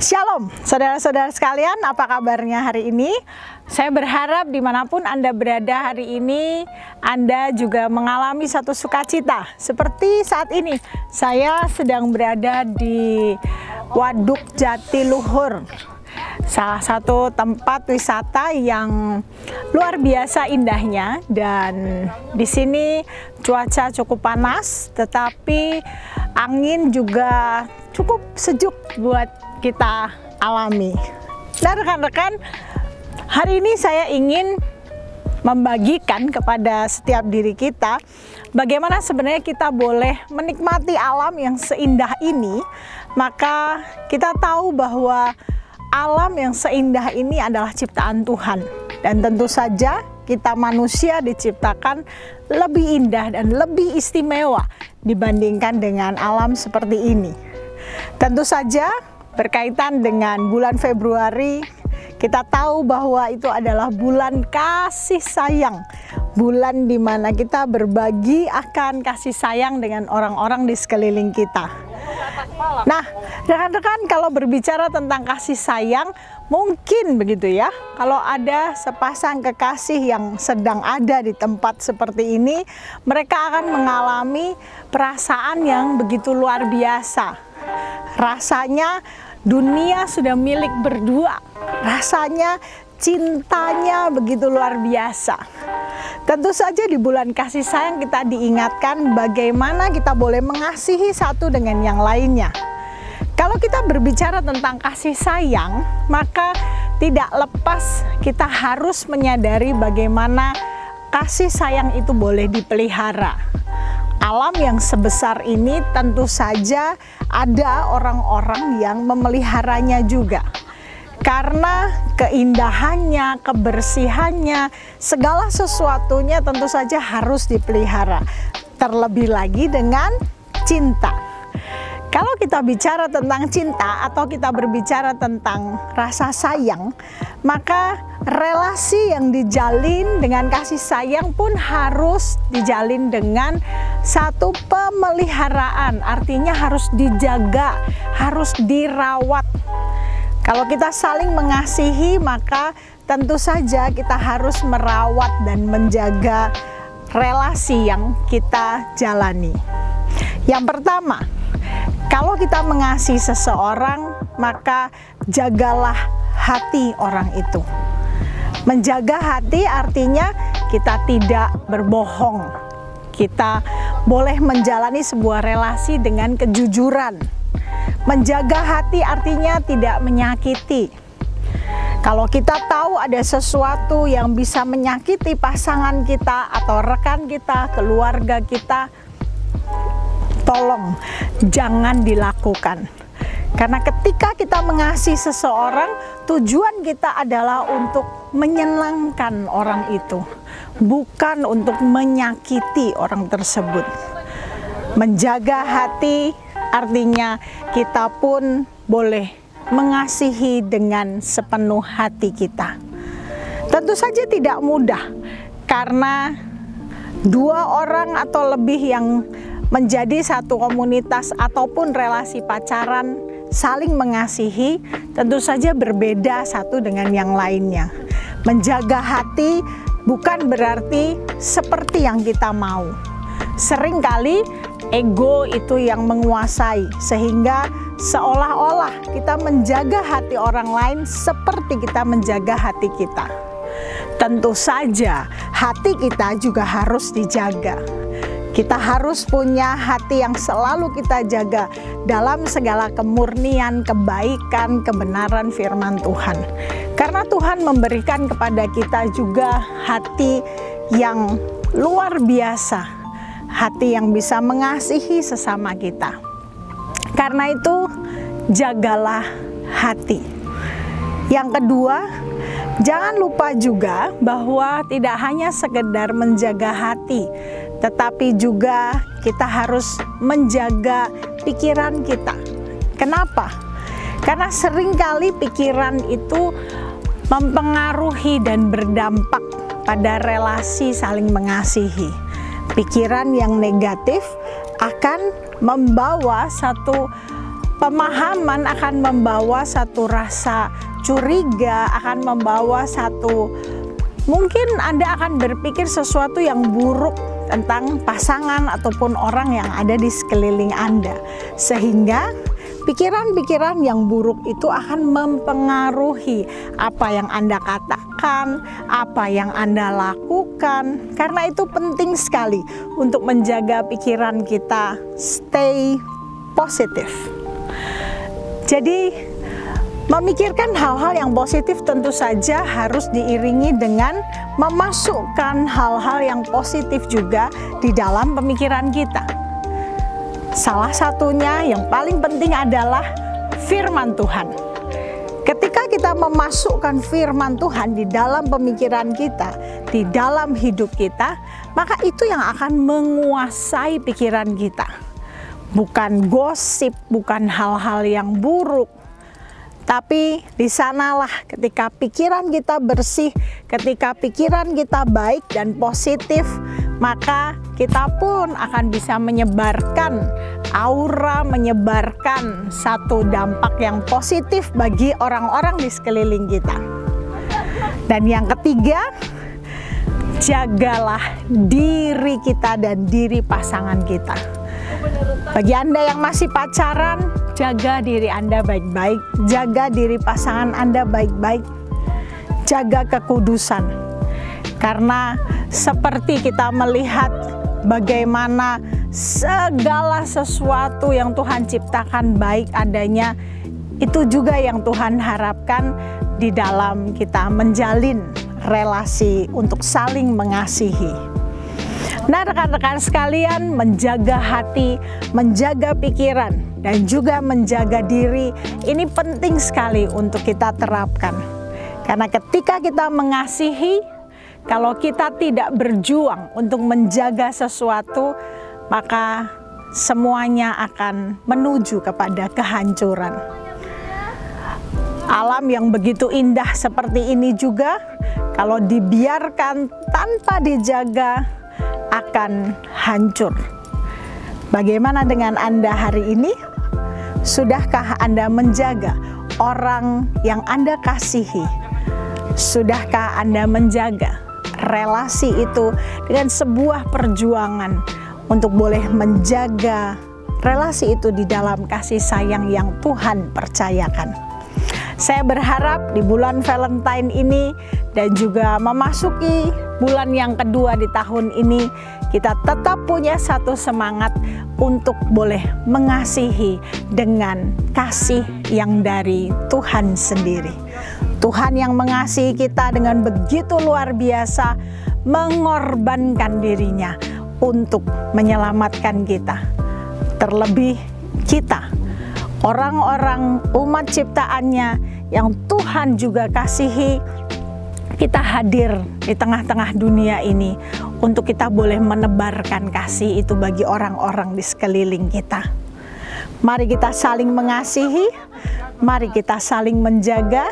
Shalom, saudara-saudara sekalian, apa kabarnya hari ini? Saya berharap dimanapun Anda berada hari ini, Anda juga mengalami satu sukacita. Seperti saat ini, saya sedang berada di Waduk Jatiluhur, salah satu tempat wisata yang luar biasa indahnya. Dan di sini cuaca cukup panas, tetapi angin juga cukup sejuk buat kita alami. Nah rekan-rekan, hari ini saya ingin membagikan kepada setiap diri kita bagaimana sebenarnya kita boleh menikmati alam yang seindah ini. Maka kita tahu bahwa alam yang seindah ini adalah ciptaan Tuhan, dan tentu saja kita manusia diciptakan lebih indah dan lebih istimewa dibandingkan dengan alam seperti ini. Tentu saja berkaitan dengan bulan Februari, kita tahu bahwa itu adalah bulan kasih sayang, bulan di mana kita berbagi akan kasih sayang dengan orang-orang di sekeliling kita. Nah, rekan-rekan, kalau berbicara tentang kasih sayang, mungkin begitu ya, kalau ada sepasang kekasih yang sedang ada di tempat seperti ini, mereka akan mengalami perasaan yang begitu luar biasa. Rasanya dunia sudah milik berdua, rasanya cintanya begitu luar biasa. Tentu saja di bulan kasih sayang kita diingatkan bagaimana kita boleh mengasihi satu dengan yang lainnya. Kalau kita berbicara tentang kasih sayang, maka tidak lepas kita harus menyadari bagaimana kasih sayang itu boleh dipelihara. Alam yang sebesar ini tentu saja ada orang-orang yang memeliharanya juga. Karena keindahannya, kebersihannya, segala sesuatunya tentu saja harus dipelihara. Terlebih lagi dengan cinta. Kalau kita bicara tentang cinta atau kita berbicara tentang rasa sayang, maka relasi yang dijalin dengan kasih sayang pun harus dijalin dengan satu pemeliharaan. Artinya harus dijaga, harus dirawat. Kalau kita saling mengasihi, maka tentu saja kita harus merawat dan menjaga relasi yang kita jalani. Yang pertama, kalau kita mengasihi seseorang, maka jagalah hati orang itu. Menjaga hati artinya kita tidak berbohong. Kita boleh menjalani sebuah relasi dengan kejujuran. Menjaga hati artinya tidak menyakiti. Kalau kita tahu ada sesuatu yang bisa menyakiti pasangan kita atau rekan kita, keluarga kita, tolong jangan dilakukan. Karena ketika kita mengasihi seseorang, tujuan kita adalah untuk menyenangkan orang itu, bukan untuk menyakiti orang tersebut. Menjaga hati artinya kita pun boleh mengasihi dengan sepenuh hati kita. Tentu saja tidak mudah, karena dua orang atau lebih yang menjadi satu komunitas ataupun relasi pacaran saling mengasihi tentu saja berbeda satu dengan yang lainnya. Menjaga hati bukan berarti seperti yang kita mau. Seringkali ego itu yang menguasai, sehingga seolah-olah kita menjaga hati orang lain seperti kita menjaga hati kita. Tentu saja hati kita juga harus dijaga. Kita harus punya hati yang selalu kita jaga dalam segala kemurnian, kebaikan, kebenaran firman Tuhan. Karena Tuhan memberikan kepada kita juga hati yang luar biasa, hati yang bisa mengasihi sesama kita. Karena itu, jagalah hati. Yang kedua, jangan lupa juga bahwa tidak hanya sekedar menjaga hati, tetapi juga kita harus menjaga pikiran kita. Kenapa? Karena seringkali pikiran itu mempengaruhi dan berdampak pada relasi saling mengasihi. Pikiran yang negatif akan membawa satu pemahaman akan membawa satu rasa curiga, akan membawa satu, mungkin Anda akan berpikir sesuatu yang buruk tentang pasangan ataupun orang yang ada di sekeliling Anda, sehingga pikiran-pikiran yang buruk itu akan mempengaruhi apa yang Anda katakan, apa yang Anda lakukan. Karena itu penting sekali untuk menjaga pikiran kita stay positif. Jadi memikirkan hal-hal yang positif tentu saja harus diiringi dengan memasukkan hal-hal yang positif juga di dalam pemikiran kita. Salah satunya yang paling penting adalah firman Tuhan. Ketika kita memasukkan firman Tuhan di dalam pemikiran kita, di dalam hidup kita, maka itu yang akan menguasai pikiran kita. Bukan gosip, bukan hal-hal yang buruk, tapi di sanalah ketika pikiran kita bersih, ketika pikiran kita baik dan positif, maka kita pun akan bisa menyebarkan aura, menyebarkan satu dampak yang positif bagi orang-orang di sekeliling kita. Dan yang ketiga, jagalah diri kita dan diri pasangan kita. Bagi Anda yang masih pacaran, jaga diri Anda baik-baik, jaga diri pasangan Anda baik-baik, jaga kekudusan. Karena seperti kita melihat bagaimana segala sesuatu yang Tuhan ciptakan baik adanya, itu juga yang Tuhan harapkan di dalam kita menjalin relasi untuk saling mengasihi. Nah, rekan-rekan sekalian, menjaga hati, menjaga pikiran, dan juga menjaga diri, ini penting sekali untuk kita terapkan. Karena ketika kita mengasihi, kalau kita tidak berjuang untuk menjaga sesuatu, maka semuanya akan menuju kepada kehancuran. Alam yang begitu indah seperti ini juga, kalau dibiarkan tanpa dijaga, akan hancur. Bagaimana dengan Anda hari ini? Sudahkah Anda menjaga orang yang Anda kasihi? Sudahkah Anda menjaga relasi itu dengan sebuah perjuangan untuk boleh menjaga relasi itu di dalam kasih sayang yang Tuhan percayakan? Saya berharap di bulan Valentine ini dan juga memasuki bulan yang kedua di tahun ini, kita tetap punya satu semangat untuk boleh mengasihi dengan kasih yang dari Tuhan sendiri. Tuhan yang mengasihi kita dengan begitu luar biasa, mengorbankan dirinya untuk menyelamatkan kita. Terlebih kita, orang-orang umat ciptaannya yang Tuhan juga kasihi, kita hadir di tengah-tengah dunia ini untuk kita boleh menebarkan kasih itu bagi orang-orang di sekeliling kita. Mari kita saling mengasihi, mari kita saling menjaga,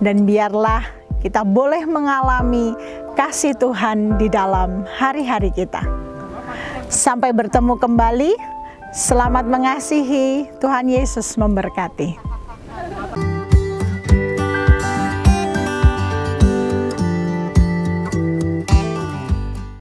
dan biarlah kita boleh mengalami kasih Tuhan di dalam hari-hari kita. Sampai bertemu kembali, selamat mengasihi, Tuhan Yesus memberkati.